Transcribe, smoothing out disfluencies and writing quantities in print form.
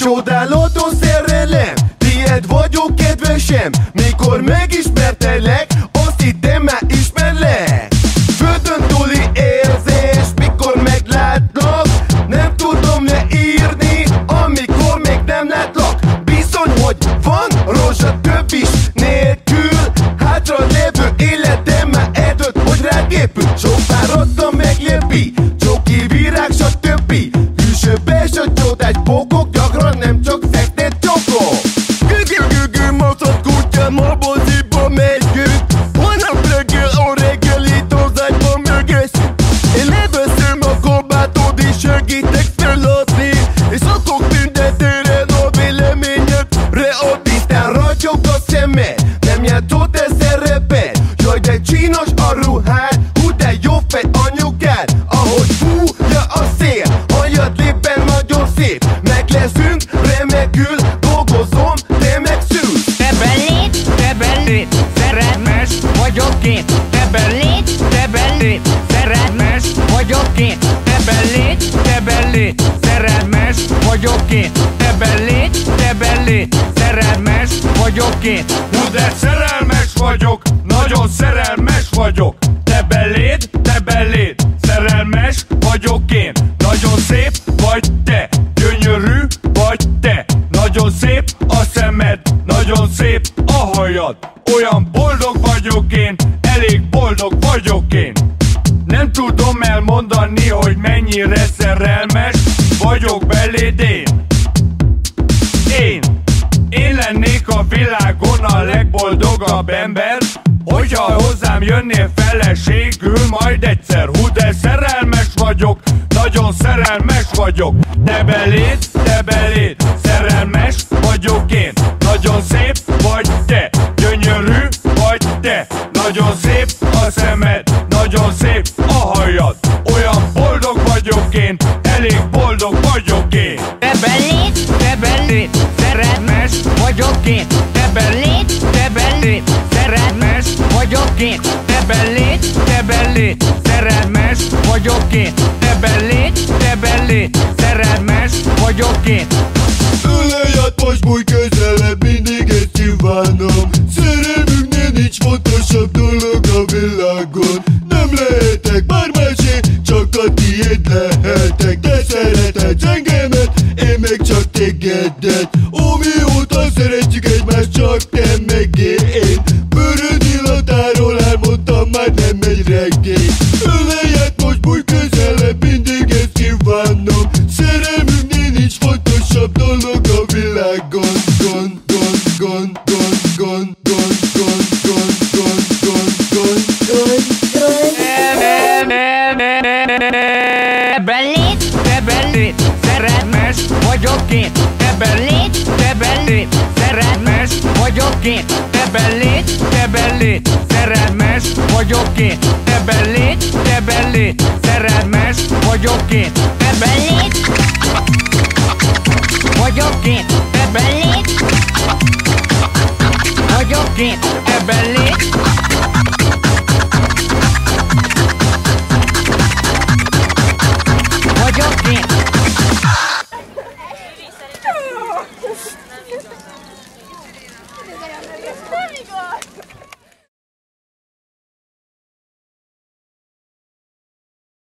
Csodálható szerelem, tiéd vagyok kedvesem. Mikor megismertelek, azt hittem már ismerlek. Földön túli érzés, mikor meglátlak. Nem tudom leírni, amikor még nem látlak. Bizony, hogy van rózsa több is nélkül. Hátra lévő életem már eldönt, hogy rád épül. Sok fáradtam meglépi, csoki virág, stb. Külsőbe s a csodás bokok, gyakran nem csak fektet csokok. Gü-gü-gü-gü, maszat kutyám a moziba megyünk. Holnap reggel a reggelit az ágyban mögösszük. Én leveszem a kabátod és segítek feladni. És szokok tüntetőre a véleményedre a tisztán ragyog a szemed. Nem játszott ez szerepet, jaj de csinos a ruhád. Hú de jó fej anyukád, ahogy fújja a szél. Hajad lépen nagyon szép, meg leszünk remekül. Dolgozom, te megszűnsz. Te belét, szerelmes vagyok én. Te belét, szerelmes vagyok én. Te belét, szerelmes vagyok én. Te belét, szerelmes vagyok én. Hú de szerelmes vagyok, nagyon szerelmes vagyok. Te belét, szerelmes vagyok én. Nagyon szép vagy te, gyönyörű vagy te. Nagyon szép a szemed, nagyon szép a hajad. Olyan boldog vagyok én, elég boldog vagyok én. Nem tudom elmondani, hogy mennyire szerelmes vagyok beléd én. Én lennék a világon a legboldogabb ember, hogyha hozzám jönnél feleségül majd egyszer. Hú de szerelmes vagyok, nagyon szerelmes vagyok. Te belét, szerelmes vagyok én. Nagyon szép vagy te, gyönyörű vagy te. Nagyon szép a szemed, nagyon szép a hajad. Olyan boldog vagyok én, elég boldog vagyok én. Te belét, szerelmes vagyok én. Te belét, szerelmes vagyok én. Te belét, szerelmes vagyok én. Te belét, szerelmes vagyok én. Ölelj át, most bújj közelebb, mindig ezt kívánom. Szerelmünknél nincs fontosabb dolog a világon. Nem lehetek bár másé, csak a tiéd lehetek. De szereted engemet, én meg csak tegedet. Ó, mióta szeretjük egymást, csak te meg én. Bőröd illatáról elmondtam, már nem megy regény. Ölelj át, most bújj közelebb, mindig ezt kívánom. Szerelmünknél nincs fontosabb dolog a világon. Te belét, szerelmes vagyok én. Te belét, szerelmes vagyok én. Te belét, szerelmes vagyok én. Te belét, szerelmes vagyok én. Te belét vagyok én. Te belét vagyok én. Te belét